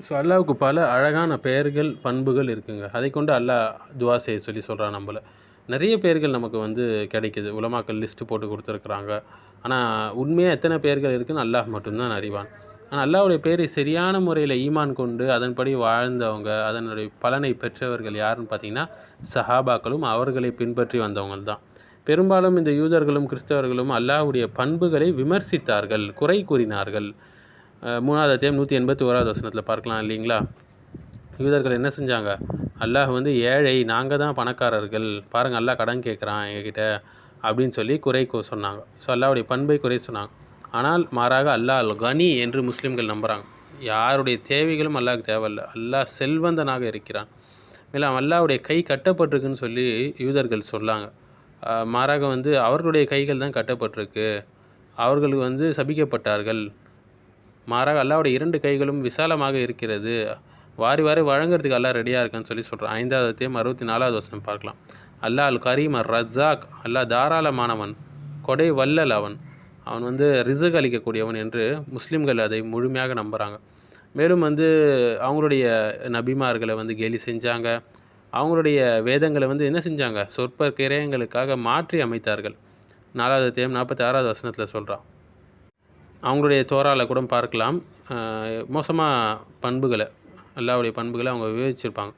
So அல்லாவுக்கு பல அழகான பெயர்கள், பண்புகள் இருக்குங்க. அதை கொண்டு அல்லாஹ் துவா செய்ய சொல்லி சொல்கிறான் நம்மள. நிறைய பெயர்கள் நமக்கு வந்து கிடைக்குது. உலமாக்கள் லிஸ்ட்டு போட்டு கொடுத்துருக்குறாங்க. ஆனால் உண்மையாக எத்தனை பெயர்கள் இருக்குதுன்னு அல்லாஹ் மட்டும்தான் அறிவான். ஆனால் அல்லாஹ்வுடைய பெயரை சரியான முறையில் ஈமான் கொண்டு அதன்படி வாழ்ந்தவங்க, அதனுடைய பலனை பெற்றவர்கள் யாருன்னு பார்த்தீங்கன்னா, சஹாபாக்களும் அவர்களை பின்பற்றி வந்தவங்க தான். பெரும்பாலும் இந்த யூதர்களும் கிறிஸ்தவர்களும் அல்லாஹ்வுடைய பண்புகளை விமர்சித்தார்கள், குறை கூறினார்கள். 3வது அத்தியாயம் 181வது வசனத்தில் பார்க்கலாம் இல்லைங்களா? யூதர்கள் என்ன செஞ்சாங்க? அல்லாஹ் வந்து ஏழை, நாங்கள் தான் பணக்காரர்கள், பாருங்கள் அல்லாஹ் கடன் கேட்குறான் எங்ககிட்ட அப்படின்னு சொல்லி குறை சொன்னாங்க. ஸோ அல்லாஹ்வுடைய பண்பை குறை சொன்னாங்க. ஆனால் மாறாக அல்லாஹ் அல் கனி என்று முஸ்லீம்கள் நம்புகிறாங்க. யாருடைய தேவைகளும் அல்லாஹ்க்கு தேவையில்லை. அல்லாஹ் செல்வந்தனாக இருக்கிறான். மேலும் அல்லாஹ்வுடைய கை கட்டப்பட்டிருக்குன்னு சொல்லி யூதர்கள் சொல்லாங்க. மாறாக வந்து அவர்களுடைய கைகள் தான் கட்டப்பட்டிருக்கு, அவர்கள் வந்து சபிக்கப்பட்டார்கள். மாறாக அல்லாஹ்வுடைய 2 கைகளும் விசாலமாக இருக்கிறது, வாரி வாரி வழங்குறதுக்கு அல்லாஹ் ரெடியாக இருக்கான்னு சொல்லி சொல்கிறான். 5வது அத்தியாயம் 64வது வசனம் பார்க்கலாம். அல்லாஹ் அல் கரீம் அர் ரஸாக், அல்லாஹ் தாராளமானவன், கொடை வல்லல் அவன் வந்து ரிஸக் அளிக்கக்கூடியவன் என்று முஸ்லீம்கள் அதை முழுமையாக நம்புகிறாங்க. மேலும் வந்து அவங்களுடைய நபிமார்களை வந்து கேலி செஞ்சாங்க. அவங்களுடைய வேதங்களை வந்து என்ன செஞ்சாங்க? சொற்ப கிரயங்களுக்காக மாற்றி அமைத்தார்கள். 4வது அத்தியாயம் 46வது வசனத்தில் சொல்கிறான். அவங்களுடைய தோராவில் கூட பார்க்கலாம் மோசமாக பண்புகளை, அல்லாஹ்வுடைய பண்புகளை அவங்க விவரிச்சிருப்பாங்க.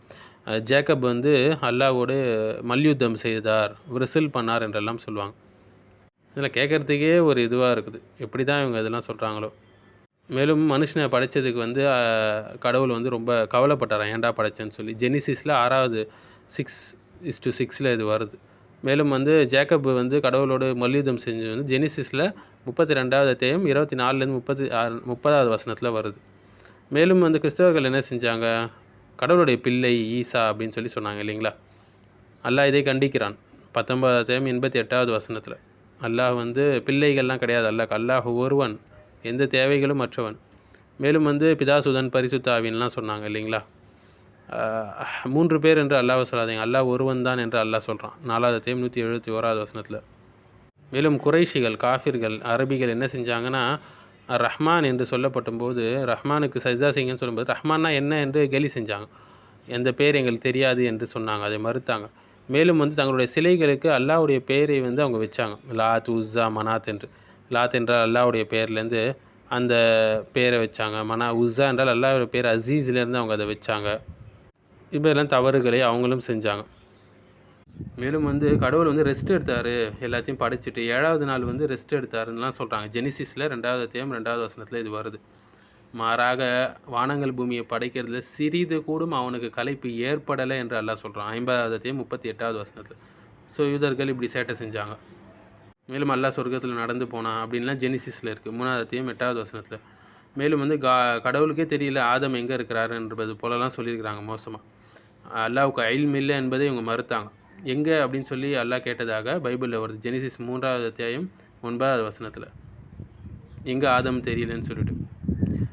ஜேக்கப் வந்து அல்லாஹ்வோடு மல்யுத்தம் செய்தார், விரிசில் பண்ணார் என்றெல்லாம் சொல்லுவாங்க. இதில் கேட்குறதுக்கே ஒரு இதுவாக இருக்குது, எப்படி தான் இவங்க இதெல்லாம் சொல்கிறாங்களோ. மேலும் மனுஷனை படைத்ததுக்கு வந்து கடவுள் வந்து ரொம்ப கவலைப்பட்டாராம், ஏன்டா படைச்சேன்னு சொல்லி. ஜெனிசிஸில் 6வது 6:6 இது வருது. மேலும் வந்து ஜேக்கப் வந்து கடவுளோடு மல்யுத்தம் செஞ்சது வந்து ஜெனிசிஸில் 32வது அத்தியாயம் 24லேருந்து 30வது வசனத்தில் வருது. மேலும் வந்து கிறிஸ்தவர்கள் என்ன செஞ்சாங்க? கடவுளுடைய பிள்ளை ஈசா அப்படின்னு சொல்லி சொன்னாங்க இல்லைங்களா? அல்லாஹ் இதை கண்டிக்கிறான். 19வது அத்தியாயம் 88வது வசனத்தில் அல்லாஹ் வந்து பிள்ளைகள்லாம் கிடையாது, அல்லாஹ் ஒருவன், எந்த தேவைகளும் மற்றவன். மேலும் வந்து பிதாசுதன் பரிசுத்த ஆவின்லாம் சொன்னாங்க இல்லைங்களா? 3 பேர் என்று அல்லாஹ் சொல்லாதீங்க, அல்லாஹ் ஒருவன் தான் என்று அல்லாஹ் சொல்கிறான் 4வது அத்தியாயம் 171வது வசனத்தில். மேலும் குறைஷிகள், காஃபிர்கள், அரபிகள் என்ன செஞ்சாங்கன்னா, ரஹ்மான் என்று சொல்லப்படும் போது ரஹ்மானுக்கு சஜ்தா செய்யுங்கன்னு சொல்லும்போது ரஹ்மான்னா என்ன என்று கேலி செஞ்சாங்க. எந்த பேர் எங்களுக்கு தெரியாது என்று சொன்னாங்க, அதை மறுத்தாங்க. மேலும் வந்து தங்களுடைய சிலைகளுக்கு அல்லாஹ்வுடைய பெயரை வந்து அவங்க வச்சாங்க, லாத், உஸ்ஸா, மனாத் என்று. லாத் என்றால் அல்லாஹ்வுடைய பெயர்லேருந்து அந்த பேரை வச்சாங்க. உஸ்ஸா என்றால் அல்லாஹ்வுடைய பேர் அசீஸ்லேருந்து அவங்க அதை வச்சாங்க. இப்போல்லாம் தவறுகளை அவங்களும் செஞ்சாங்க. மேலும் வந்து கடவுள் வந்து ரெஸ்ட் எடுத்தார், எல்லாத்தையும் படைச்சிட்டு 7வது நாள் வந்து ரெஸ்ட் எடுத்தாருன்னெலாம் சொல்கிறாங்க. ஜெனிசிஸில் 2வது அத்தியாயம் 2வது வசனத்தில் இது வருது. மாறாக வானங்கள் பூமியை படைக்கிறதுல சிறிது கூடும் அவனுக்கு களைப்பு ஏற்படலை என்று அல்லாஹ் சொல்கிறான் 50வது அத்தியாயம் 38வது வசனத்தில். ஸோ யூதர்கள் இப்படி சேட்டை செஞ்சாங்க. மேலும் அல்லாஹ் சொர்க்கத்தில் நடந்து போனான் அப்படின்லாம் ஜெனிசிஸில் இருக்குது 3வது அத்தியாயம் 8வது வசனத்தில். மேலும் வந்து கடவுளுக்கே தெரியல ஆதம் எங்கே இருக்கிறாருன்றது போலலாம் சொல்லியிருக்கிறாங்க மோசமாக. அல்லாஹ்வுக்கு இல்ம் இல்லை என்பதை இவங்க மறுத்தாங்க. எங்கே அப்படின்னு சொல்லி அல்லாஹ் கேட்டதாக பைபிளில் வருது. ஜெனிசிஸ் 3வது அத்தியாயம் 9வது வசனத்தில் எங்கே ஆதம் தெரியலன்னு சொல்லிட்டு.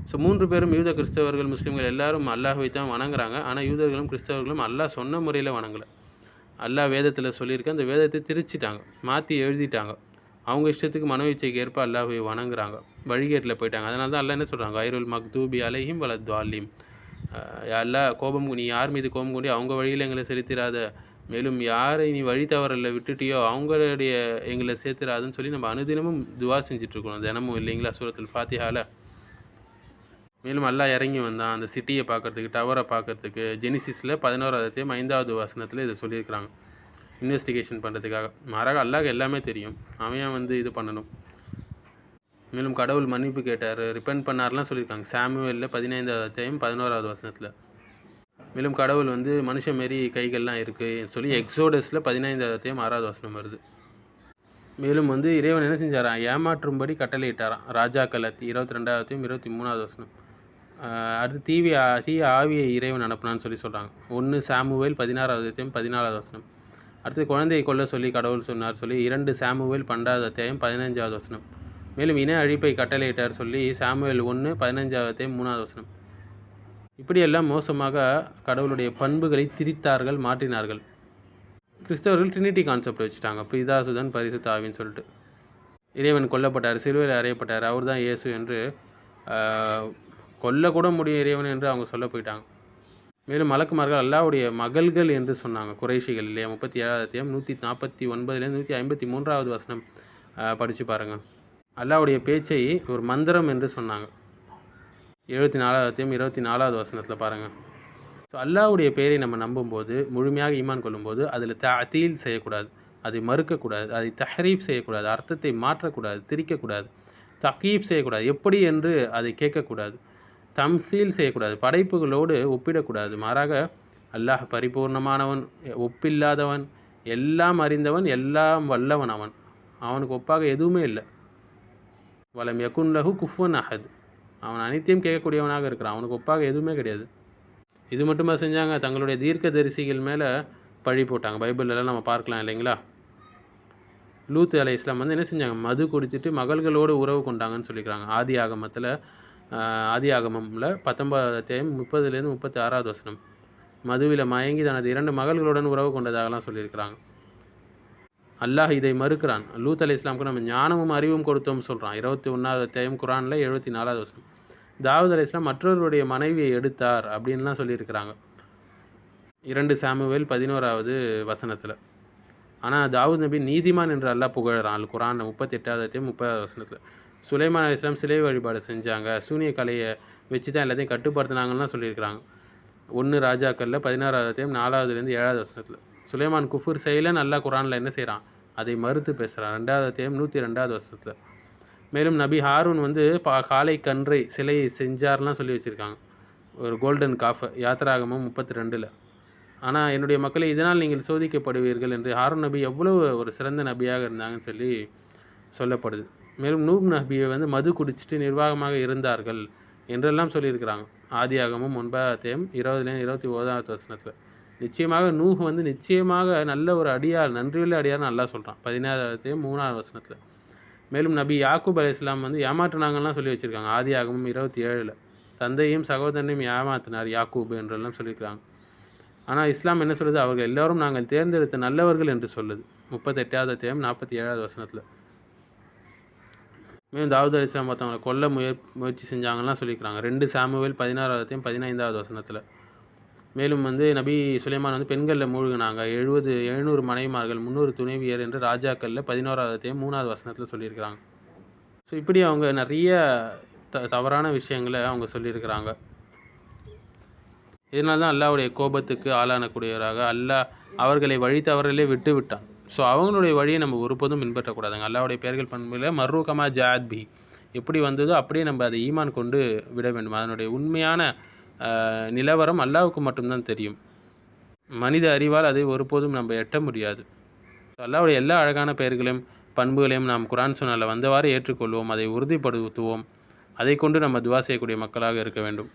ஸோ 3 பேரும் யூத, கிறிஸ்தவர்கள், முஸ்லீம்கள் எல்லாரும் அல்லாஹ்வை தான் வணங்குறாங்க. ஆனால் யூதர்களும் கிறிஸ்தவர்களும் அல்லாஹ் சொன்ன முறையில் வணங்கலை. அல்லாஹ் வேதத்தில் சொல்லியிருக்க அந்த வேதத்தை திரிச்சிட்டாங்க, மாற்றி எழுதிட்டாங்க. அவங்க இஷ்டத்துக்கு மனோ இச்சைக்கு ஏற்ப அல்லாஹ்வை வணங்குறாங்க, வழிகேட்டில் போயிட்டாங்க. அதனால தான் அல்லாஹ் என்ன சொல்கிறாங்க? ஐருல் மக்தூபி அலைஹிம் வலத்தாலிம், அல்லாஹ் நீ யார் மீது கோபம் கொண்டு அவங்க வழியில் எங்களை செலுத்திடாத, மேலும் யாரை நீ வழி தவறல விட்டுட்டியோ அவங்களுடைய எங்களை சேர்த்துறாதுன்னு சொல்லி நம்ம அனுதினமும் துவா செஞ்சிட்ருக்கணும் தினமும் இல்லைங்களா? சூரத்துல் ஃபாத்திஹாவில். மேலும் அல்லாஹ் இறங்கி வந்தான் அந்த சிட்டியை பார்க்குறதுக்கு, டவரை பார்க்குறதுக்கு. ஜெனிசிஸில் 11வது அத்தியாயம் 5வது வசனத்தில் இதை சொல்லியிருக்கிறாங்க, இன்வெஸ்டிகேஷன் பண்ணுறதுக்காக. மாறாக அல்லாஹ் எல்லாமே தெரியும், அவன் வந்து இது பண்ணணும். மேலும் கடவுள் மன்னிப்பு கேட்டார், ரிப்பெண்ட் பண்ணார்லாம் சொல்லியிருக்காங்க சாமுவேலில் 15வது அத்தியாயம் 11வது வசனத்தில். மேலும் கடவுள் வந்து மனுஷன் மாரி கைகள்லாம் இருக்குது சொல்லி எக்ஸோடஸில் 15வது அத்தியாயம் 6வது வசனம் வருது. மேலும் வந்து இறைவன் என்ன செஞ்சாராம்? ஏமாற்றும்படி கட்டளையிட்டாராம் ராஜாக்களை. 22வது அத்தியாயம் 23வது வசனம். அடுத்து தீய ஆவியை இறைவன் அனுப்புனான்னு சொல்லி சொல்கிறாங்க. 1 சாமுவேல் 16வது அத்தியாயம் 14வது வசனம். அடுத்து குழந்தையை கொல்ல சொல்லி கடவுள் சொன்னார் சொல்லி 2 சாமுவேல் 12வது அத்தியாயம் 15வது வசனம். மேலும் இன அழிப்பை கட்டளையிட்டார் சொல்லி சாமுவேல் 1 15வது அத்தியாயம் 3வது வசனம். இப்படியெல்லாம் மோசமாக கடவுளுடைய பண்புகளை திரித்தார்கள், மாற்றினார்கள். கிறிஸ்தவர்கள் ட்ரினிட்டி கான்செப்ட் வச்சுட்டாங்க, பிதாசுதன் பரிசுத்த ஆவின்னு சொல்லிட்டு. இறைவன் கொல்லப்பட்டார், சிலுவையில் அறையப்பட்டார், அவர் தான் இயேசு என்று கொல்லக்கூட முடியும் இறைவன் என்று அவங்க சொல்ல போயிட்டாங்க. மேலும் மலக்குமார்கள் அல்லாஹ்வுடைய மகள்கள் என்று சொன்னாங்க குறைஷிகள் இல்லையா? 37வது அத்தியாயம் 149லேருந்து 153வது வசனம் படித்து பாருங்கள். அல்லாஹ்வுடைய பேச்சை ஒரு மந்திரம் என்று சொன்னாங்க. 74வது அத்தியாயம் 24வது வசனத்தில் பாருங்கள். ஸோ அல்லாஹ்வுடைய பெயரை நம்ம நம்பும்போது, முழுமையாக ஈமான் கொள்ளும்போது, அதில் தஅதீல் செய்யக்கூடாது, அதை மறுக்கக்கூடாது, அதை தஹ்ரீஃப் செய்யக்கூடாது, அர்த்தத்தை மாற்றக்கூடாது, திரிக்கக்கூடாது, தகீஃப் செய்யக்கூடாது, எப்படி என்று அதை கேட்கக்கூடாது, தம்சீல் செய்யக்கூடாது, படைப்புகளோடு ஒப்பிடக்கூடாது. மாறாக அல்லாஹ் பரிபூர்ணமானவன், ஒப்பில்லாதவன், எல்லாம் அறிந்தவன், எல்லாம் வல்லவன். அவனுக்கு ஒப்பாக எதுவுமே இல்லை. வலம் யகுன் லஹு குஃபுவன் அஹத். அவன் அனைத்தையும் கேட்கக்கூடியவனாக இருக்கிறான். அவனுக்கு ஒப்பாக எதுவுமே கிடையாது. இது மட்டுமா செஞ்சாங்க? தங்களுடைய தீர்க்கதரிசிகள் மேலே பழி போட்டாங்க. பைபிளெல்லாம் நம்ம பார்க்கலாம் இல்லைங்களா? லூத் அலைஹிஸ்ஸலாம் வந்து என்ன செஞ்சாங்க? மது குடிச்சிட்டு மகள்களோடு உறவு கொண்டாங்கன்னு சொல்லிக்கிறாங்க. ஆதி ஆகமத்தில் 19வது அத்தியாயம் 30லேருந்து 36வது வசனம். மதுவில் மயங்கி தனது 2 மகள்களுடன் உறவு கொண்டதாகலாம் சொல்லியிருக்கிறாங்க. அல்லாஹ் இதை மறுக்கிறான். லூத் அலைஹிஸ்ஸலாமுக்கு நம்ம ஞானமும் அறிவும் கொடுத்தோம்னு சொல்கிறான். 21வது அத்தியாயம் குரானில் 74வது வசனம். தாவூத் அலைஹிஸ்ஸலாம் மற்றவருடைய மனைவியை எடுத்தார் அப்படின்லாம் சொல்லியிருக்கிறாங்க 2 சாமுவேல் 11வது வசனத்தில். ஆனால் தாவூத் நபி நீதிமான் என்று அல்லாஹ் புகழறான். குரான் 38வது அத்தியாயம் 30வது வசனத்தில். சுலைமான் அலைஹிஸ்ஸலாம் சிலை வழிபாடு செஞ்சாங்க, சூனிய கலையை வச்சு தான் எல்லாத்தையும் கட்டுப்படுத்தினாங்கன்னு சொல்லியிருக்கிறாங்க. 1 ராஜாக்களில் 16வது அத்தியாயம் 4வதுலேருந்து 7வது வசனத்தில். சுலைமான் குஃபுர் செய்யலன்னு அல்லாஹ் குரானில் என்ன செய்கிறான்? அதை மறுத்து பேசுகிறான். 2வது அத்தியாயம் 102வது வசனத்தில். மேலும் நபி ஹாரூன் வந்து காளை கன்றை சிலையை செஞ்சார்லாம் சொல்லி வச்சுருக்காங்க. ஒரு கோல்டன் காஃப் யாத்ராகமம் 32ல். ஆனால் என்னுடைய மக்களை இதனால் நீங்கள் சோதிக்கப்படுவீர்கள் என்று ஹாரூன் நபி எவ்வளவு ஒரு சிறந்த நபியாக இருந்தாங்கன்னு சொல்லி சொல்லப்படுது. மேலும் நூப் நபியை வந்து மது குடிச்சிட்டு நிர்வாகமாக இருந்தார்கள் என்றெல்லாம் சொல்லியிருக்கிறாங்க. ஆதியாகமம் 9வது அத்தியாயம் 20லேருந்து 21வது வசனத்தில். நிச்சயமாக நூஹ் வந்து நிச்சயமாக நல்ல ஒரு அடியார், நன்றியுள்ள அடியார்னு அல்லாஹ் சொல்கிறான் 17வது அத்தியாயம் 3வது வசனத்தில். மேலும் நபி யாக்கூப் அலைஹிஸ்ஸலாம் வந்து ஏமாற்றினாங்கலாம் சொல்லி வச்சுருக்காங்க. ஆதியாகமம் 27ல். தந்தையும் சகோதரனையும் ஏமாற்றினார் யாக்கூப் என்றெல்லாம் சொல்லியிருக்கிறாங்க. ஆனால் இஸ்லாம் என்ன சொல்லுது? அவர்கள் எல்லோரும் நாங்கள் தேர்ந்தெடுத்த நல்லவர்கள் என்று சொல்லுது 38வது அத்தியாயம் 47வது வசனத்தில். மேலும் தாவூத் அலைஹிஸ்ஸலாம் பார்த்தவங்களை கொல்ல முயற்சி செஞ்சாங்கலாம் சொல்லியிருக்கிறாங்க 2 சாமுவேல் 16வது அத்தியாயம் 15வது வசனத்தில். மேலும் வந்து நபி சுலைமான் வந்து பெண்களில் மூழ்கினாங்க. 700 மனைவிமார்கள் 300 துணைவியர் என்று ராஜாக்களில் 11வது அத்தியாயம் 3வது வசனத்தில் சொல்லியிருக்கிறாங்க. ஸோ இப்படி அவங்க நிறைய தவறான விஷயங்களை அவங்க சொல்லியிருக்கிறாங்க. இதனால தான் அல்லாஹ்வுடைய கோபத்துக்கு ஆளானக்கூடியவராக அல்லாஹ் அவர்களை வழி தவறலே விட்டு விட்டான். ஸோ அவங்களுடைய வழியை நம்ம ஒருபோதும் பின்பற்றக்கூடாதுங்க. அல்லாஹ்வுடைய பெயர்கள் பண்புகளில் மர்ரூகமா ஜாத் பி எப்படி வந்ததோ அப்படியே நம்ம அதை ஈமான் கொண்டு விட வேண்டும். அதனுடைய உண்மையான நிலவரம் அல்லாஹ்வுக்கு மட்டும்தான் தெரியும். மனித அறிவால் அதை ஒருபோதும் நம்ம எட்ட முடியாது. அல்லாஹ்வுடைய எல்லா அழகான பெயர்களையும் பண்புகளையும் நாம் குர்ஆன் சுன்னத்தில் வந்தவாறு ஏற்றுக்கொள்வோம், அதை உறுதிப்படுத்துவோம். அதை கொண்டு நம்ம துவா செய்யக்கூடிய மக்களாக இருக்க வேண்டும்.